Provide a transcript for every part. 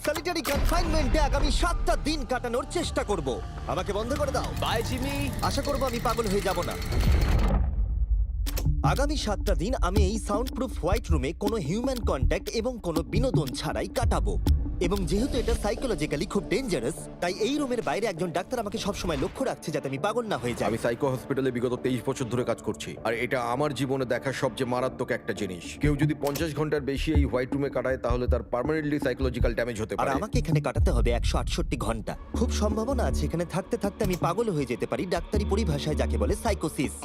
Solitary কনফাইনমেন্টে আগামী 7টা দিন কাটানোর চেষ্টা করব। আমাকে বন্ধ করে দাও। Bye Jimmy. আশা করব আমি পাগল হয়ে যাব না। আগামী 7টা দিন আমি এই সাউন্ড প্রুফ হোয়াইট রুমে কোনো হিউম্যান কন্ট্যাক্ট এবং কোনো বিনোদন ছাড়াই কাটাবো। এবং যেহেতু এটা সাইকোলজিক্যালি খুব ডেঞ্জারাস, তাই এই রুমের বাইরে একজন ডাক্তার আমাকে সবসময় লক্ষ্য রাখছে যাতে আমি পাগল না হয়ে যাই। আমি সাইকো হসপিটালে বিগত 23 বছর ধরে কাজ করছি, আর এটা আমার জীবনে দেখা সবচেয়ে মারাত্মক একটা জিনিস। কেউ যদি 50 ঘন্টার বেশি এই হোয়াইট রুমে কাটায় তাহলে তার পার্মানেন্টলি সাইকোলজিক্যাল ড্যামেজ হতে আর পারে। আমাকে এখানে কাটাতে হবে 168 ঘন্টা। খুব সম্ভাবনা আছে এখানে থাকতে থাকতে আমি পাগল হয়ে যেতে পারি, ডাক্তারি পরিভাষায় যাকে বলে সাইকোসিস।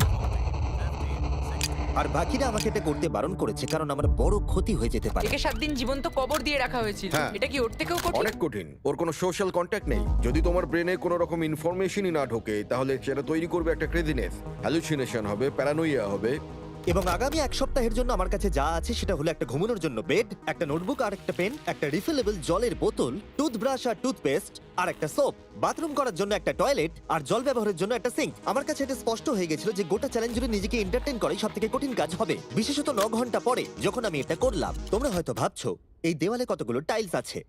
আর বাকিরা আমাকে এটা করতে বারণ করেছে কারণ আমার বড় ক্ষতি হয়ে যেতে পারে। একে 7 দিন জীবন্ত কবর দিয়ে রাখা হয়েছিল। হ্যাঁ। এটা কি ওর থেকেও কঠিন? অনেক কঠিন। ওর কোনো সোশ্যাল কন্ট্যাক্ট নেই। যদি তোমার ব্রেনে কোনো রকম ইনফরমেশনই না ঢোকে তাহলে সেটা তৈরি করবে একটা ক্রেজিনেস, হ্যালুসিনেশন হবে, প্যারানোইয়া হবে। এবং আগামী 1 সপ্তাহের জন্য আমার কাছে যা আছে সেটা হলো একটা ঘুমানোর জন্য বেড, একটা নোটবুক আর একটা পেন, একটা রিফিলেবল জলের বোতল, টুথব্রাশ আর টুথপেস্ট আর একটা সোপ, বাথরুম করার জন্য একটা টয়লেট আর জল ব্যবহারের জন্য একটা সিঙ্ক। আমার কাছে এটা স্পষ্ট হয়ে গেছিল যে গোটা চ্যালেঞ্জ জুড়ে নিজেকে এন্টারটেইন করাই সবথেকে কঠিন কাজ হবে, বিশেষত 9 ঘন্টা পরে যখন আমি এটা করলাম। তোমরা হয়তো ভাবছো এই দেওয়ালে কতগুলো টাইলস আছে।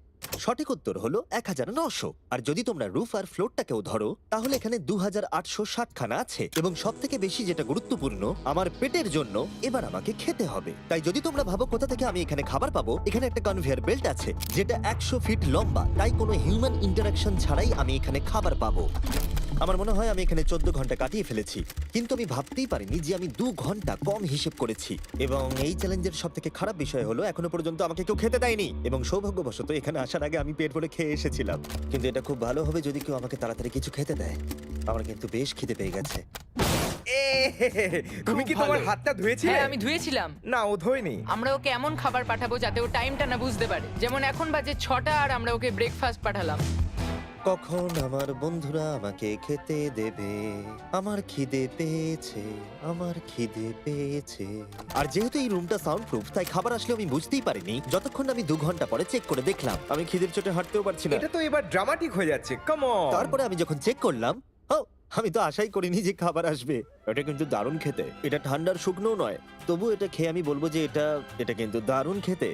সঠিক উত্তর হলো 1900। আর যদি তোমরা রুফ আর ফ্লোরটাকেও ধরো তাহলে এখানে 2860 খানা আছে। এবং সব থেকে বেশি যেটা গুরুত্বপূর্ণ, আমার পেটের জন্য এবার আমাকে খেতে হবে। তাই যদি তোমরা ভাবো কোথা থেকে আমি এখানে খাবার পাবো, এখানে একটা কনভেয়ার বেল্ট আছে যেটা 100 ফিট লম্বা, তাই কোনো হিউম্যান ইন্টারাকশন ছাড়াই আমি এখানে খাবার পাবো। আমার মনে হয় আমি এখানে 14 ঘন্টা কাটিয়ে ফেলেছি, কিন্তু আমি ভাবতেই পারিনি যে আমি 2 ঘন্টা কম হিসেব করেছি। এবং এই চ্যালেঞ্জের সব থেকে খারাপ বিষয় হলো এখনো পর্যন্ত আমাকে কেউ খেতে দেয়নি। এবং সৌভাগ্যবশত এখানে আসার আগে আমি পেট ভরে খেয়ে এসেছিলাম। কিন্তু এটা খুব ভালো হবে যদি কেউ আমাকে তাড়াতাড়ি কিছু খেতে দেয়। আমার কিন্তু বেশ খিদে পেয়ে গেছে। তুমি কি খুব তোমার ভালো। হাতটা ধুয়েছিলে? হ্যাঁ, আমি ধুয়েছিলাম। না, ও ধোয়নি। আমরা ওকে এমন খাবার পাঠাবো যাতে ও টাইমটা না বুঝতে পারে। যেমন এখন বাজে 6টা আর আমরা ওকে ব্রেকফাস্ট পাঠালাম। কখন আমার বন্ধুরা আমাকে খেতে দেবে? আমার খিদে পেয়েছে, আমার খিদে পেয়েছে। আর যেহেতু এই রুমটা সাউন্ড প্রুফ, তাই খাবার আসলে আমি বুঝতেই পারিনি যতক্ষণ না আমি 2 ঘন্টা পরে চেক করে দেখলাম। আমি খিদের চোটে হাঁটতেও পারছি না। এটা তো এবার ড্রামাটিক হয়ে যাচ্ছে। Come on. তারপরে আমি যখন চেক করলাম, আমি তো আশাই করিনি যে খাবার আসবে। এটা কিন্তু দারুণ খেতে। এটা ঠান্ডার শুকনো নয়, তবু এটা খেয়ে আমি বলবো যে এটা কিন্তু দারুণ খেতে।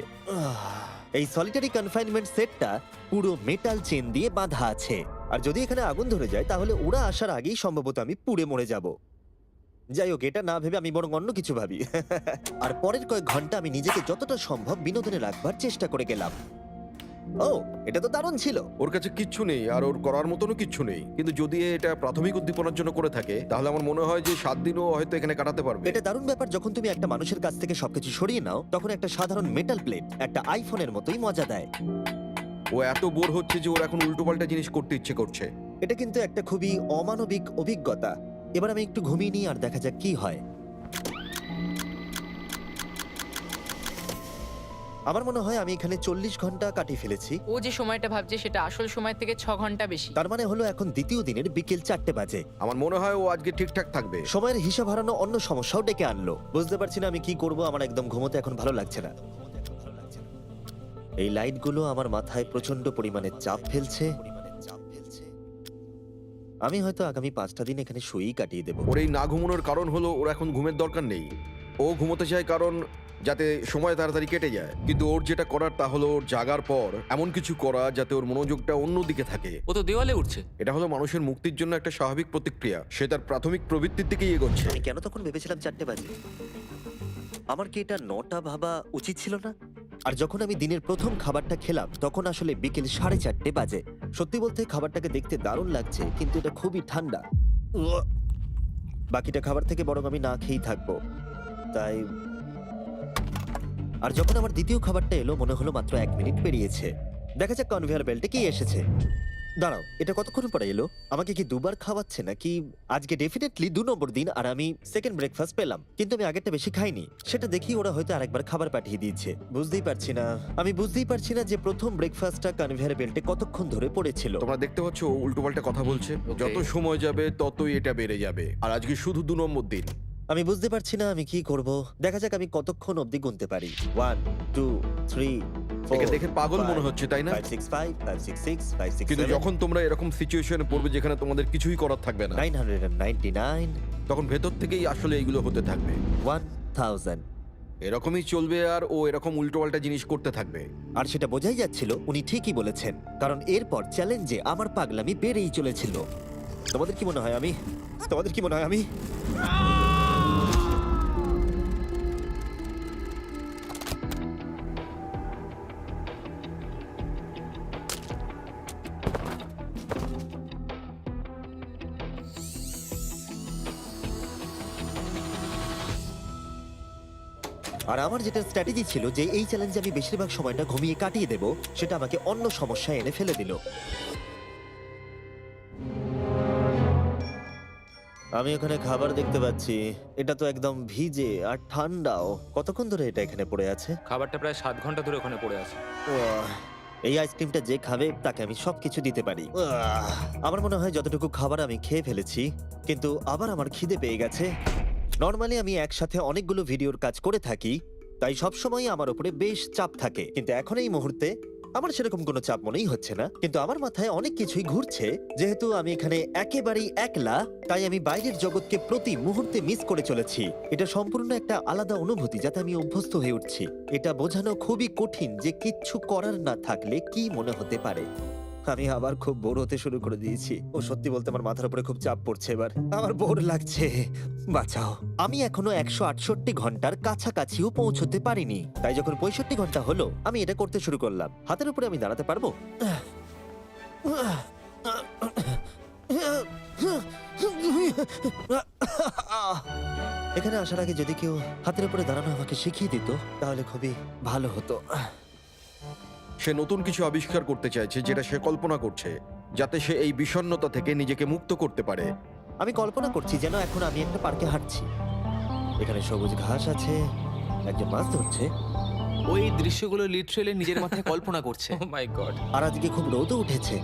এই সলিটারি কনফাইনমেন্ট সেটটা পুরো মেটাল চেন দিয়ে বাঁধা আছে, আর যদি এখানে আগুন ধরে যায় তাহলে ওরা আসার আগেই সম্ভবত আমি পুড়ে মরে যাব। যাই হোক, এটা না ভেবে আমি বরং অন্য কিছু ভাবি। আর পরের কয়েক ঘন্টা আমি নিজেকে যতটা সম্ভব বিনোদনে রাখবার চেষ্টা করে গেলাম। ও, এটা তো দারুণ ছিল। ওর কাছে কিচ্ছু নেই আর ওর করার মতনও কিচ্ছু নেই, কিন্তু যদি এটা প্রাথমিক উদ্দীপনার জন্য করে থাকে তাহলে আমার মনে হয় যে 7 দিনও হয়তো এখানে কাটাতে পারবে। এটা দারুণ ব্যাপার, যখন তুমি একটা মানুষের কাছ থেকে সবকিছু সরিয়ে নাও তখন একটা সাধারণ মেটাল প্লেট একটা আইফোনের মতোই মজা দেয়। ও এত বোর হচ্ছে যে ওর এখন উল্টোপাল্টা জিনিস করতে ইচ্ছে করছে। এটা কিন্তু একটা খুবই অমানবিক অভিজ্ঞতা। এবার আমি একটু ঘুমিয়ে নিই আর দেখা যাক কি হয়। আমার মনে হয় আমি এখানে 40 ঘন্টা কাটিয়ে ফেলেছি। ও যে সময়টা ভাবছে সেটা আসল সময় থেকে 6 ঘন্টা বেশি। তার মানে হলো এখন দ্বিতীয় দিনের বিকেল 4টে বাজে। আমার মনে হয় ও আজকে ঠিকঠাক থাকবে। সময়ের হিসাব হারানো অন্য সমস্যাও ডেকে আনলো। বুঝতে পারছি না আমি কি করব। আমার একদম ঘুমোতে এখন ভালো লাগছে না। এই লাইটগুলো আমার মাথায় প্রচন্ড পরিমাণে চাপ ফেলছে। আমি হয়তো আগামী 5টা দিন এখানে শুয়েই কাটিয়ে দেবো। ওর এই না ঘুমানোর কারণ হলো ওর এখন ঘুমের দরকার নেই। ও ঘুমোতে চায় কারণ যাতে সময় তাড়াতাড়ি কেটে যায়, কিন্তু ওর যেটা করার তা হলো ওর জাগার পর এমন কিছু করা যাতে ওর মনোযোগটা অন্যদিকে থাকে। ও তো দেওয়ালে উঠছে। এটা হলো মানুষের মুক্তির জন্য একটা স্বাভাবিক প্রতিক্রিয়া। সে তার প্রাথমিক প্রবৃত্তির দিকেই এগোচ্ছে। আমি কেন তখন ভেবেছিলাম 4টে বাজে? আমার কি এটা 9টা ভাবা উচিত ছিল না? আর যখন আমি দিনের প্রথম খাবারটা খেলাম তখন আসলে বিকেল 4:30 বাজে। সত্যি বলতে খাবারটাকে দেখতে দারুণ লাগছে, কিন্তু এটা খুবই ঠান্ডা। বাকিটা খাবার থেকে বরং আমি না খেয়েই থাকবো। তাই আর যখন আমার দ্বিতীয় খাবারটা এলো মনে হলো মাত্র 1 মিনিট পেরিয়েছে। দেখা যাক কনভেয়ার বেল্টে কি এসেছে। দাঁড়াও, এটা কতক্ষণ পরে এলো? আমাকে কি দুবার খাওয়াচ্ছে নাকি? আজকে ডেফিনেটলি 2 নম্বর দিন আর আমি সেকেন্ড ব্রেকফাস্ট পেলাম, কিন্তু আমি আগেরটা বেশি খাইনি। সেটা দেখি ওরা হয়তো আরেকবার খাবার পাঠিয়ে দিয়েছে। বুঝতেই পারছি না যে প্রথম ব্রেকফাস্টটা কনভেয়ার বেল্টে কতক্ষণ ধরে পড়েছিল। তোমরা দেখতে পাচ্ছ ও উল্টোপাল্টা কথা বলছে। Okay. যত সময় যাবে ততই এটা বেড়ে যাবে, আর আজকে শুধু 2 নম্বর দিন। আমি বুঝতে পারছি না আমি কি করব। দেখা যাক আমি কতক্ষণ অবধি গুনতে পারি। 1 2 3 একে দেখে পাগল মনে হচ্ছে, তাই না? 5 6 5 5 6 6 5 6 কিন্তু যখন তোমরা এরকম সিচুয়েশনে পড়বে যেখানে তোমাদের কিছুই করার থাকবে না, 999 তখন ভেতর থেকেই আসলে এইগুলো হতে থাকবে। 1000 এরকমই চলবে আর ও এরকম উল্টোপাল্টা জিনিস করতে থাকবে। আর সেটা বোঝাই যাচ্ছিল উনি ঠিকই বলেছেন, কারণ এরপর চ্যালেঞ্জে আমার পাগলামি বেড়েই চলেছিল। তোমাদের কি মনে হয় আমি আর আমার যেটা স্ট্র্যাটেজি ছিল যে এই চ্যালেঞ্জে আমি বেশিরভাগ সময়টা ঘুমিয়ে কাটিয়ে দেব, সেটা আমাকে অন্য সমস্যায় এনে ফেলে দিল। আমি ওখানে খাবার দেখতে পাচ্ছি, এটা তো একদম ভিজে আর ঠান্ডাও। কতক্ষণ ধরে এটা এখানে পড়ে আছে? খাবারটা প্রায় 7 ঘন্টা ধরে ওখানে পড়ে আছে। উহ, এই আইসক্রিমটা যে খাবে তাকে আমি সবকিছু দিতে পারি। আমার মনে হয় যতটুকু খাবার আমি খেয়ে ফেলেছি, কিন্তু আবার আমার খিদে পেয়ে গেছে। নর্মালি আমি একসাথে অনেকগুলো ভিডিওর কাজ করে থাকি, তাই সবসময় আমার উপরে বেশ চাপ থাকে, কিন্তু এখন এই মুহূর্তে আমার সেরকম কোনো চাপ মনেই হচ্ছে না। কিন্তু আমার মাথায় অনেক কিছুই ঘুরছে। যেহেতু আমি এখানে একেবারেই একলা, তাই আমি বাইরের জগৎকে প্রতি মুহূর্তে মিস করে চলেছি। এটা সম্পূর্ণ একটা আলাদা অনুভূতি যাতে আমি অভ্যস্ত হয়ে উঠছি। এটা বোঝানো খুবই কঠিন যে কিচ্ছু করার না থাকলে কি মনে হতে পারে। আমি আবার খুব বোর হতে শুরু করে দিয়েছি। ও সত্যি বলতে আমার মাথার উপরে খুব চাপ পড়ছে এবার। আমার বোর লাগছে, বাঁচাও। আমি এখনো 168 ঘন্টার কাছাকাছিও পৌঁছতে পারিনি, তাই যখন 65 ঘন্টা হলো আমি এটা করতে শুরু করলাম। হাতের উপরে আমি দাঁড়াতে পারবো? এখানে আসার আগে যদি কেউ হাতের উপরে দাঁড়ানো আমাকে শিখিয়ে দিত তাহলে খুবই ভালো হতো। সে নতুন কিছু আবিষ্কার করতে চাইছে যেটা সে কল্পনা করছে, যাতে সে এই বিষণ্ণতা থেকে নিজেকে মুক্ত করতে পারে। আমি কল্পনা করছি যেন এখন আমি একটা পার্কে হাঁটছি। এখানে সবুজ ঘাস আছে, একজন মাছ ধরছে, ওই দৃশ্যগুলো লিটারেলি নিজের মাথায় কল্পনা করছে। ও মাই গড। আর আজকে খুব রোদও উঠেছে,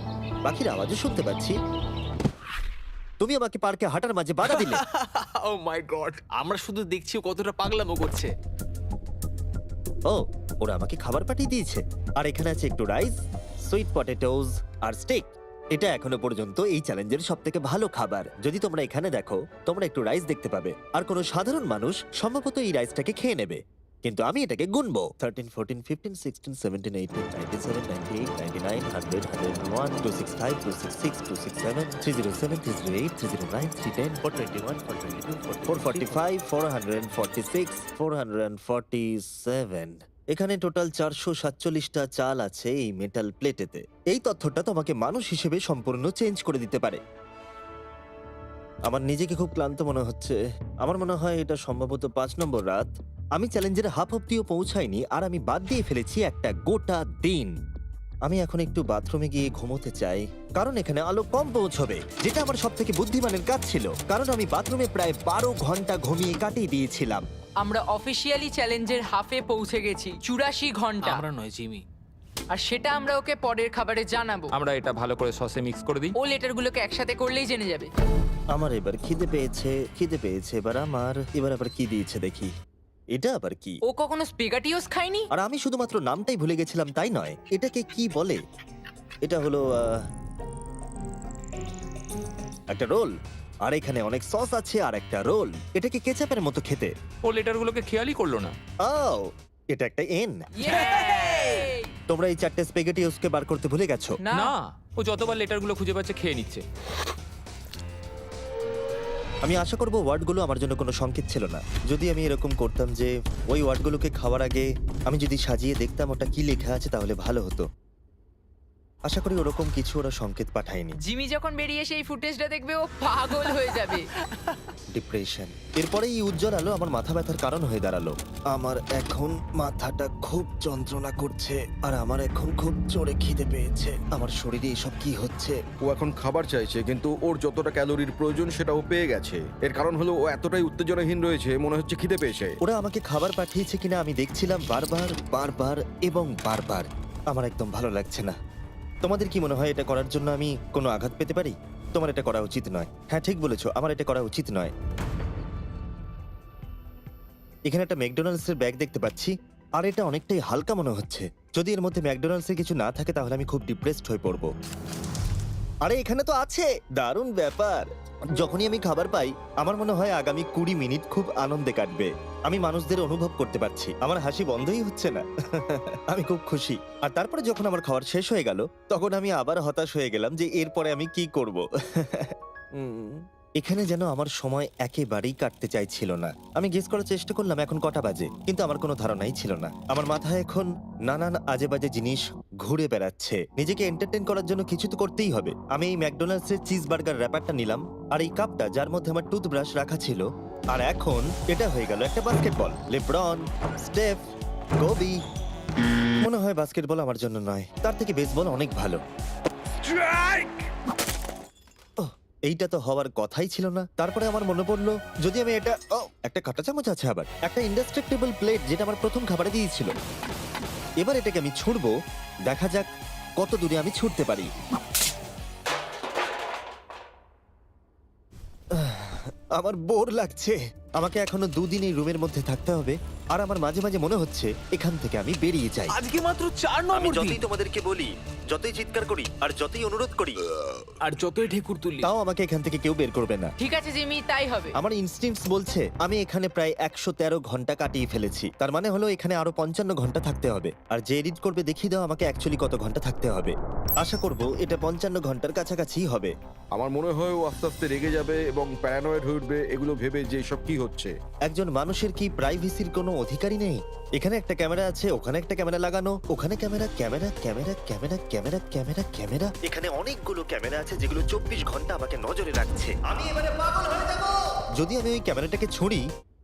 পাখির আওয়াজও শুনতে পাচ্ছি। তুমি আমাকে পার্কে হাঁটার মাঝে বাধা দিলে। ও মাই গড, আমরা শুধু দেখছি ও কতটা পাগলামো করছে। ও, ওরা আমাকে খাবার পাঠিয়ে দিয়েছে। আর এখানে আছে একটু রাইস, সুইট পটেটোজ আর স্টেক। এটা এখনো পর্যন্ত এই চ্যালেঞ্জের সবথেকে ভালো খাবার। যদি তোমরা এখানে দেখো, তোমরা একটু রাইস দেখতে পাবে। আর কোনো সাধারণ মানুষ সম্ভবত এই রাইসটাকে খেয়ে নেবে, কিন্তু আমি এটাকে গুনবো। 13, 14, 15, 16, 17, 18, 97, 98, 99, 100, 101, 265, 266, 267, 307, 308, 309, 310, 421, 422, 445, 446, 447। এখানে টোটাল 447টা চাল আছে এই মেটাল প্লেটেতে। এই তথ্যটা তোমাকে মানুষ হিসেবে সম্পূর্ণ চেঞ্জ করে দিতে পারে। আমার নিজেকে খুব ক্লান্ত মনে হচ্ছে। আমার মনে হয় এটা সম্ভবত 5 নম্বর রাত। আমি চ্যালেঞ্জের হাফ অব্দিও পৌঁছাইনি আর আমি বাদ দিয়ে ফেলেছি একটা গোটা দিন। আমি এখন একটু বাথরুমে গিয়ে ঘুমোতে চাই, কারণ এখানে আলো কম পৌঁছবে, যেটা আমার সব থেকে বুদ্ধিমানের কাজ ছিল, কারণ আমি বাথরুমে প্রায় 12 ঘন্টা ঘুমিয়ে কাটিয়ে দিয়েছিলাম। আমরা অফিসিয়ালি চ্যালেঞ্জের হাফে পৌঁছে গেছি, 84 ঘন্টা। আমরা নয়, জিমি। আর সেটা আমরা ওকে পরের খাবারে জানাবো। আমরা এটা ভালো করে সসে মিক্স করে দিই। ও লেটারগুলোকে একসাথে করলেই জেনে যাবে। আমার এবার খিদে পেয়েছে। এবার আবার কি দিয়েছে দেখি। এটা আবার কি? ও কখনো স্পেগাটিওস খায়নি। আর আমি শুধুমাত্র নামটাই ভুলে গেছিলাম তাই নয়, এটাকে কি বলে? এটা হলো একটা রোল। আর এখানে অনেক সস আছে আর একটা রোল। এটাকে কেচাপের মতো খেতে। ও লেটারগুলোকে খেয়ালই করলো না। ও, এটা একটা এন। Yay! তোমরা এই 4টে স্পেগেটিওসকে বার করতে ভুলে গেছো। না, না, ও যতবার লেটারগুলো খুঁজে পাচ্ছে খেয়ে নিচ্ছে। আমি আশা করব ওয়ার্ডগুলো আমার জন্য কোনো সংকেত ছিল না। যদি আমি এরকম করতাম যে ওই ওয়ার্ডগুলোকে খাওয়ার আগে আমি যদি সাজিয়ে দেখতাম ওটা কি লেখা আছে তাহলে ভালো হতো। আশা করি ওরকম কিছু ওরা সংকেত পাঠায়নি। জিমি যখন বেরিয়ে এসে এই ফুটেজটা দেখবে ও পাগল হয়ে যাবে। ডিপ্রেশন। এরপরে এই উজ্জ্বল আলো আমার মাথা ব্যথার কারণ হয়ে দাঁড়ালো। আমার এখন মাথাটা খুব যন্ত্রণা করছে আর আমার এখন খুব জোরে খিদে পেয়েছে। আমার শরীরে এসব কি হচ্ছে? ও এখন খাবার চাইছে, কিন্তু ওর যতটা ক্যালোরির প্রয়োজন সেটা ও পেয়ে গেছে। এর কারণ হলো ও এতটাই উত্তেজনাহীন রয়েছে, মনে হচ্ছে খিদে পেয়েছে। ওরা আমাকে খাবার পাঠিয়েছে কিনা আমি দেখছিলাম বারবার এবং বারবার। আমার একদম ভালো লাগছে না। তোমাদের কি মনে হয় এটা করার জন্য আমি কোনো আঘাত পেতে পারি? তোমার এটা করা উচিত নয়। হ্যাঁ, ঠিক বলেছো, আমার এটা করা উচিত নয়। এখানে একটা ম্যাকডোনাল্ডসের ব্যাগ দেখতে পাচ্ছি, আর এটা অনেকটাই হালকা মনে হচ্ছে। যদি এর মধ্যে ম্যাকডোনাল্ডসের কিছু না থাকে তাহলে আমি খুব ডিপ্রেসড হয়ে পড়বো। আরে এখানে তো আছে, দারুণ ব্যাপার। যখনই আমি খাবার পাই আমার মনে হয় আগামী 20 মিনিট খুব আনন্দে কাটবে। আমি মানুষদের অনুভব করতে পারছি, আমার হাসি বন্ধই হচ্ছে না। আমি খুব খুশি। আর তারপরে যখন আমার খাবার শেষ হয়ে গেল তখন আমি আবার হতাশ হয়ে গেলাম যে এরপরে আমি কি করব। এখানে যেন আমার সময় একেবারেই কাটতে চাইছিল না। আমি গেস করার চেষ্টা করলাম এখন কটা বাজে, কিন্তু আমার কোনো ধারণাই ছিল না। আমার মাথায় এখন নানান আজে বাজে জিনিস ঘুরে বেড়াচ্ছে। নিজেকে এন্টারটেইন করার জন্য কিছু তো করতেই হবে। আমি এই ম্যাকডোনাল্ডসের চিজ বার্গার র্যাপারটা নিলাম, আর এই কাপটা যার মধ্যে আমার টুথব্রাশ রাখা ছিল। আর এখন এটা হয়ে গেল একটা বাস্কেটবল। LeBron, স্টেফ, Covey. মনে হয় বাস্কেটবল আমার জন্য নয়, তার থেকে বেসবল অনেক ভালো। ওহ, এইটা তো হওয়ার কথাই ছিল না। তারপরে আমার মনে পড়লো যদি আমি এটা একটা কাঁটা চামচ আছে, আবার একটা ইনডেস্ট্রাক্টেবল প্লেট যেটা আমার প্রথম খাবারে দিয়েছিল। এবার এটাকে আমি ছুঁড়বো, দেখা যাক কত দূরে আমি ছুটতে পারি। আমার বোর লাগছে। আমাকে এখনো 2 দিন এই রুমের মধ্যে থাকতে হবে, আর আমার মাঝে মাঝে মনে হচ্ছে এখান থেকে আমি বেরিয়ে যাই। আজকে মাত্র 4 আমি নম্বর দিন যতই তোমাদেরকে বলি, যতই চিৎকার করি, আর যতই অনুরোধ করি, আর যতই ঢেকুর তুলি তাও আমাকে এখান থেকে কেউ বের করবে না। ঠিক আছে জিমি, তাই হবে। আমার ইনস্টিংক্টস বলছে আমি এখানে প্রায় 113 ঘন্টা কাটিয়ে ফেলেছি। তার মানে হলো এখানে আরো 55 ঘন্টা থাকতে হবে। আর যে এডিট করবে দেখিয়ে দাও আমাকে অ্যাকচুয়ালি কত ঘন্টা থাকতে হবে। আশা করব এটা 55 ঘন্টার কাছাকাছি হবে। আমার মনে হয় ও আস্তে আস্তে রেগে যাবে এবং প্যারানয়েড হয়ে উঠবে এগুলো ভেবে যে সব কি হচ্ছে। একজন মানুষের কি প্রাইভেসির কোনো অধিকারই নেই? এখানে একটা ক্যামেরা আছে, ওখানে একটা ক্যামেরা লাগানো, ওখানে camera camera camera camera camera camera camera. এখানে অনেকগুলো ক্যামেরা আছে যেগুলো 24 ঘন্টা আমাকে নজরে রাখছে। আমি এবারে পাগল হয়ে যাব। যদি আমি ওই ক্যামেরাটাকে ছুঁড়ি,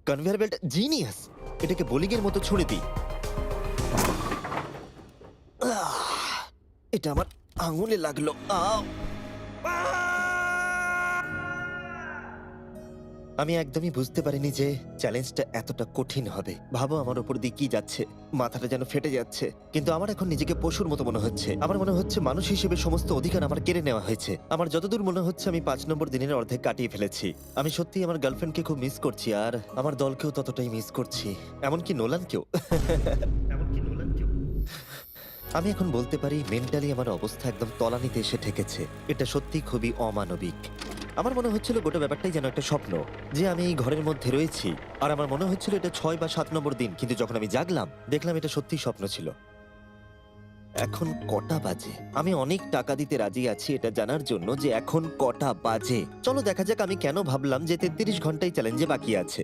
কনভেয়ার বেল্ট জিনিয়াস, এটাকে বোলিং এর মতো ছুঁড়ে দিই। এটা আমার আঙুলে লাগলো। আমি একদমই বুঝতে পারিনি যে চ্যালেঞ্জটা এতটা কঠিন হবে। ভাবো আমার উপর দিয়ে কি যাচ্ছে, মাথাটা যেন ফেটে যাচ্ছে। কিন্তু আমার এখন নিজেকে পশুর মতো মনে হচ্ছে। আমার মনে হচ্ছে মানুষ হিসেবে সমস্ত অধিকার আমার কেড়ে নেওয়া হয়েছে। আমার যতদূর মনে হচ্ছে আমি 5 নম্বর দিনের অর্ধেক কাটিয়ে ফেলেছি। আমি সত্যিই আমার গার্লফ্রেন্ডকে খুব মিস করছি, আর আমার দলকেও ততটাই মিস করছি, এমনকি নোলানকেও। আমি এখন বলতে পারি মেন্টালি আমার অবস্থা একদম তলানিতে এসে ঠেকেছে। এটা সত্যি খুবই অমানবিক। আমার মনে হচ্ছিল গোটা ব্যাপারটাই যেন একটা স্বপ্ন, যে আমি এই ঘরের মধ্যে রয়েছি। আর আমার মনে হচ্ছিল এটা 6 বা 7 নম্বর দিন, কিন্তু যখন আমি জাগলাম দেখলাম এটা সত্যিই স্বপ্ন ছিল। এখন কটা বাজে? আমি অনেক টাকা দিতে রাজি আছি এটা জানার জন্য যে এখন কটা বাজে। চলো দেখা যাক আমি কেন ভাবলাম যে 33 ঘন্টাই চ্যালেঞ্জে বাকি আছে।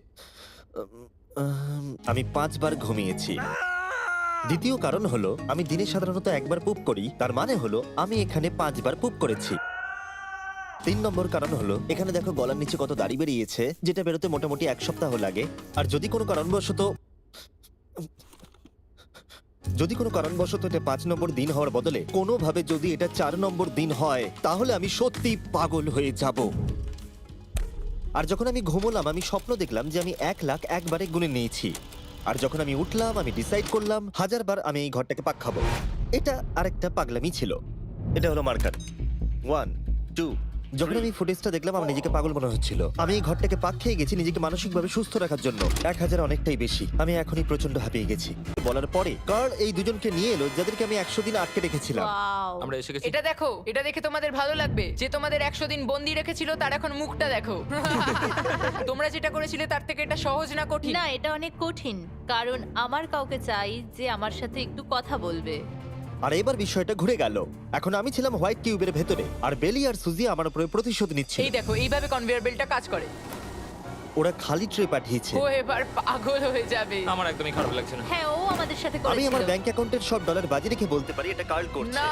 আমি 5 বার ঘুমিয়েছি। দ্বিতীয় কারণ হলো আমি দিনে সাধারণত একবার পুপ করি, তার মানে হলো আমি এখানে 5 বার পুপ করেছি। 3 নম্বর কারণ হলো এখানে দেখো গলার নিচে কত দাড়ি বেরিয়েছে, যেটা বেরোতে মোটামুটি 1 সপ্তাহ লাগে। আর যদি কোনো কারণবশত এটা 5 নম্বর দিন হওয়ার বদলে কোনোভাবে যদি এটা 4 নম্বর দিন হয়, তাহলে আমি সত্যি পাগল হয়ে যাব। আর যখন আমি ঘুমোলাম আমি স্বপ্ন দেখলাম যে আমি 1 লাখ একবারে গুনে নিয়েছি। আর যখন আমি উঠলাম আমি ডিসাইড করলাম 1000 বার আমি এই ঘরটাকে পাক খাবো। এটা আরেকটা পাগলামি ছিল। এটা হলো মার্কার 1 2। যখন আমি ফুটেজটা দেখলাম আমার নিজেকে পাগল মনে হচ্ছিল। আমি এই ঘরটাকে পাক খেয়ে গেছি নিজেকে মানসিকভাবে সুস্থ রাখার জন্য। 1000 অনেকটাই বেশি। আমি এখনই প্রচন্ড হাঁপিয়ে গেছি। বলার পরে কার্ল এই দুজনকে নিয়ে এলো যাদেরকে আমি 100 দিন আটকে রেখেছিলাম। ওয়াও আমরা এসে গেছি। এটা দেখো, এটা দেখে তোমাদের ভালো লাগবে। যে তোমাদের 100 দিন বন্দি রেখেছিল তার এখন মুখটা দেখো। তোমরা যেটা করেছিলে তার থেকে এটা সহজ না কঠিন? না, এটা অনেক কঠিন, কারণ আমার কাউকে চাই যে আমার সাথে একটু কথা বলবে। আর এবার বিষয়টা ঘুরে গেল। এখন আমি ছিলাম হোয়াইট কিউবের ভেতরে, আর বেলি আর সুজি আমার উপরে প্রতিশোধ নিচ্ছে। এই দেখো, এইভাবে কনভেয়ার বেল্টটা কাজ করে। ওরা খালি ট্রে পাঠিয়েছে। ও এবার পাগল হয়ে যাবে। আমার একদমই খারাপ লাগছে না। হ্যাঁ, ও আমাদের সাথে আমি আমার করেছিল। ব্যাংক অ্যাকাউন্টের সব ডলার বাজি রেখে বলতে পারি এটা কার্ল করছে। না,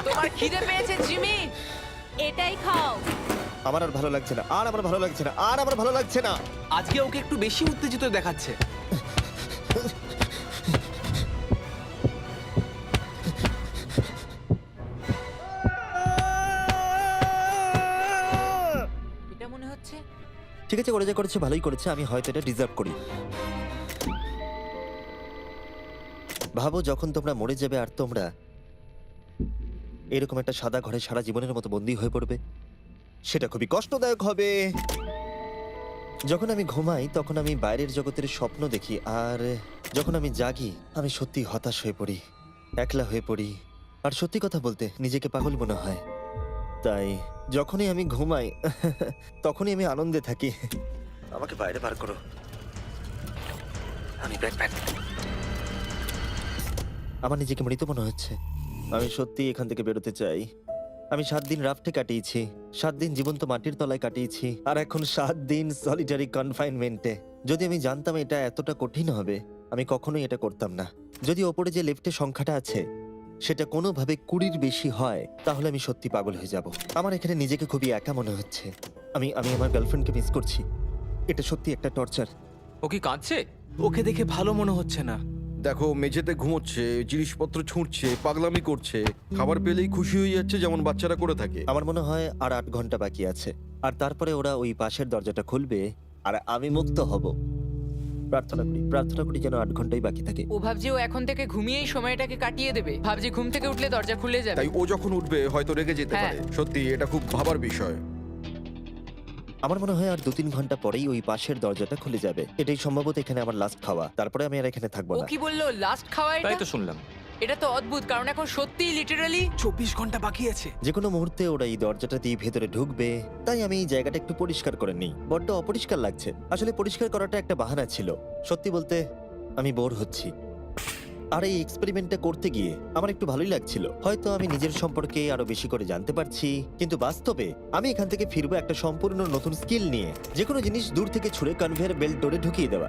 তোমার খিদে পেয়েছে জিমি? এটাই খাও। আমার আর ভালো লাগছে না, আর আমার ভালো লাগছে না, আর আমার ভালো লাগছে না। আজকে ওকে একটু বেশি উত্তেজিত দেখাচ্ছে। এটা মনে হচ্ছে ঠিক আছে, ওরা যা করেছে ভালোই করেছে। আমি হয়তো এটা ডিজার্ভ করি। ভাবো যখন তোমরা মরে যাবে আর তোমরা এরকম একটা সাদা ঘরে সারা জীবনের মতো বন্দী হয়ে পড়বে, সেটা খুবই কষ্টদায়ক হবে। যখন আমি ঘুমাই তখন আমি বাইরের জগতের স্বপ্ন দেখি, আর যখন আমি জাগি আমি সত্যি হতাশ হয়ে পড়ি, একলা হয়ে পড়ি, আর সত্যি কথা বলতে নিজেকে পাগল মনে হয়। তাই যখনই আমি ঘুমাই তখনই আমি আনন্দে থাকি। আমাকে বাইরে বার করো, আমি ব্যাকপ্যাক। আমার নিজেকে মৃত মনে হচ্ছে। আমি সত্যি এখান থেকে বেরোতে চাই। আমি 7 দিন রাফটে কাটিয়েছি, 7 দিন জীবন্ত মাটির তলায় কাটিয়েছি, আর এখন 7 দিন সলিটারি কনফাইনমেন্টে। যদি আমি জানতাম এটা এতটা কঠিন হবে, আমি কখনোই এটা করতাম না। যদি ওপরে যে লেফটের সংখ্যাটা আছে সেটা কোনোভাবে 20-র বেশি হয়, তাহলে আমি সত্যি পাগল হয়ে যাব। আমার এখানে নিজেকে খুবই একা মনে হচ্ছে। আমি আমার গার্লফ্রেন্ডকে মিস করছি। এটা সত্যি একটা টর্চার। ও কি কাঁদছে? ওকে দেখে ভালো মনে হচ্ছে না। দেখো, মেঝেতে ঘুমোচ্ছে, জিনিসপত্র ছুঁড়ছে, পাগলামি করছে, খাবার পেলেই খুশি হয়ে যাচ্ছে যেমন বাচ্চারা করে থাকে। আমার মনে হয় আর 8 ঘন্টা বাকি আছে, আর তারপরে ওরা ওই পাশের দরজাটা খুলবে আর আমি মুক্ত হব। প্রার্থনা করি যেন 8 ঘন্টাই বাকি থাকে। ও ভাবছে ও এখন থেকে ঘুমিয়েই সময়টাকে কাটিয়ে দেবে। ভাবছে ঘুম থেকে উঠলে দরজা খুলে যাবে। তাই ও যখন উঠবে হয়তো রেগে যেতে হ্যাঁ। পারে। সত্যি এটা খুব ভাবার বিষয়। আমার মনে হয় আর 2-3 ঘন্টা পরেই ওই পাশের দরজাটা খুলে যাবে। এটাই সম্ভবত এখানে আমার লাস্ট খাওয়া, তারপরে আমি আর এখানে থাকবো ও না। কি বললো লাস্ট খাওয়া তাই এটা? তো শুনলাম। এটা তো অদ্ভুত, কারণ এখন সত্যিই লিটারালি 24 ঘন্টা বাকি আছে। যে কোনো মুহূর্তে ওরা এই দরজাটা দিয়ে ভেতরে ঢুকবে, তাই আমি এই জায়গাটা একটু পরিষ্কার করে নিই। বড্ড অপরিষ্কার লাগছে। আসলে পরিষ্কার করাটা একটা বাহানা ছিল। সত্যি বলতে আমি বোর হচ্ছি। আর এই এক্সপেরিমেন্টটা করতে গিয়ে আমার একটু ভালোই লাগছিল। হয়তো আমি নিজের সম্পর্কে আরো বেশি করে জানতে পারছি, কিন্তু বাস্তবে আমি এখান থেকে ফিরবো একটা সম্পূর্ণ নতুন স্কিল নিয়ে। যে কোনো জিনিস দূর থেকে ছুঁড়ে কনভেয়ার বেল্ট ডোরে ঢুকিয়ে দেওয়া।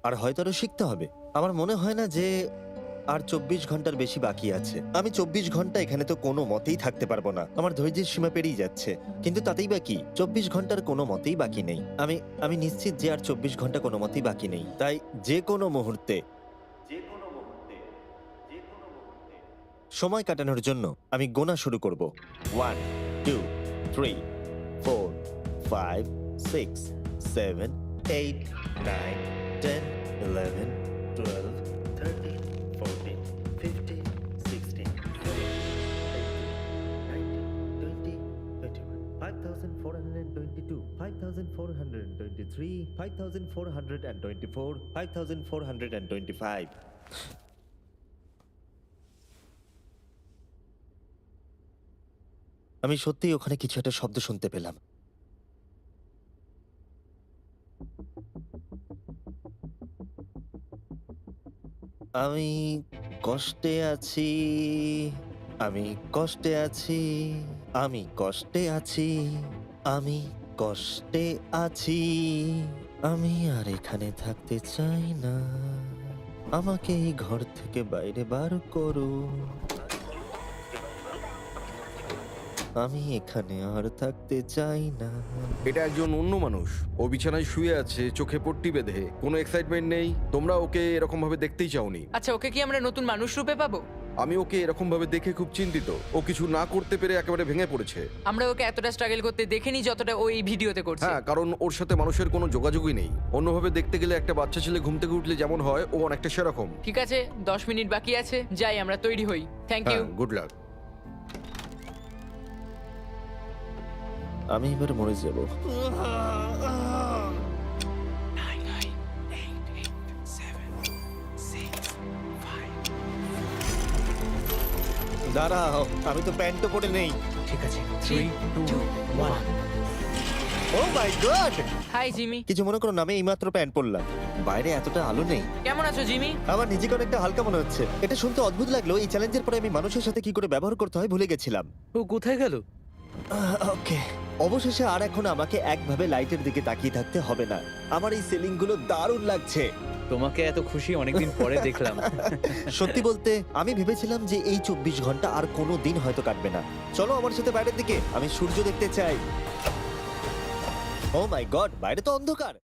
আর হয়তো আরো শিখতে হবে। আমার মনে হয় না যে আর 24 ঘন্টার বেশি বাকি আছে। আমি 24 ঘন্টা এখানে তো কোনো মতেই থাকতে পারবো না। আমার ধৈর্যের সীমা পেরিয়ে যাচ্ছে। কিন্তু তাতেই বা কি, 24 ঘন্টার কোনো মতেই বাকি নেই। আমি নিশ্চিত যে আর 24 ঘন্টা কোনো মতেই বাকি নেই। তাই যে কোনো মুহূর্তে সময় কাটানোর জন্য আমি গোনা শুরু করব। 1 2 3 4 5 6 7 8 9 10 11 12 13 14 15 16 17 5422 5423 5424 5425। আমি সত্যিই ওখানে কিছু একটা শব্দ শুনতে পেলাম। আমি কষ্টে আছি, আমি কষ্টে আছি, আমি কষ্টে আছি, আমি কষ্টে আছি, আমি আর এখানে থাকতে চাই না। আমাকে এই ঘর থেকে বাইরে বার করো। আমি এখানে আর থাকতে চাই না। এটা একজন অন্য মানুষ। ও বিছানায় শুয়ে আছে, চোখে পট্টি বেঁধে, কোনো এক্সাইটমেন্ট নেই। তোমরা ওকে এরকম ভাবে দেখতেই চাওনি। আচ্ছা, ওকে কি আমরা নতুন মানুষ রূপে পাবো? আমি ওকে এরকম ভাবে দেখে খুব চিন্তিত। ও কিছু না করতে পেরে একেবারে ভেঙে পড়েছে। আমরা ওকে এতটা স্ট্রাগল করতে দেখিনি যতটা ও এই ভিডিওতে করছে। হ্যাঁ, কারণ ওর সাথে মানুষের কোনো যোগাযোগই নেই। অন্যভাবে দেখতে গেলে একটা বাচ্চা ছেলে ঘুম থেকে উঠলে যেমন হয়, ও অনেকটা সেরকম। ঠিক আছে, 10 মিনিট বাকি আছে, যাই আমরা তৈরি হই। Thank you. হ্যাঁ, গুড লাক। আমি এবার মরে যাব। দাঁড়াও, আমি তো প্যান্টও পরে নেই। ঠিক আছে, 3 2 1। ও মাই গড! Hi Jimmy. কিছু মনে করো না, আমি এইমাত্র প্যান্ট পরলাম। বাইরে এতটা আলো নেই। কেমন আছো জিমি? আমার নিজেকে অনেকটা হালকা মনে হচ্ছে। এটা শুনতে অদ্ভুত লাগলো। এই চ্যালেঞ্জের পরে আমি মানুষের সাথে কি করে ব্যবহার করতে হয় ভুলে গেছিলাম। ও কোথায় গেল? ওকে, অবশেষে আর এখন আমাকে একভাবে লাইটের দিকে তাকিয়ে থাকতে হবে না। আমার এই সিলিং গুলো দারুণ লাগছে। তোমাকে এত খুশি অনেকদিন পরে দেখলাম। সত্যি বলতে আমি ভেবেছিলাম যে এই 24 ঘন্টা আর কোনো দিন হয়তো কাটবে না। চলো আমার সাথে বাইরের দিকে, আমি সূর্য দেখতে চাই। ও মাই গড, বাইরে তো অন্ধকার।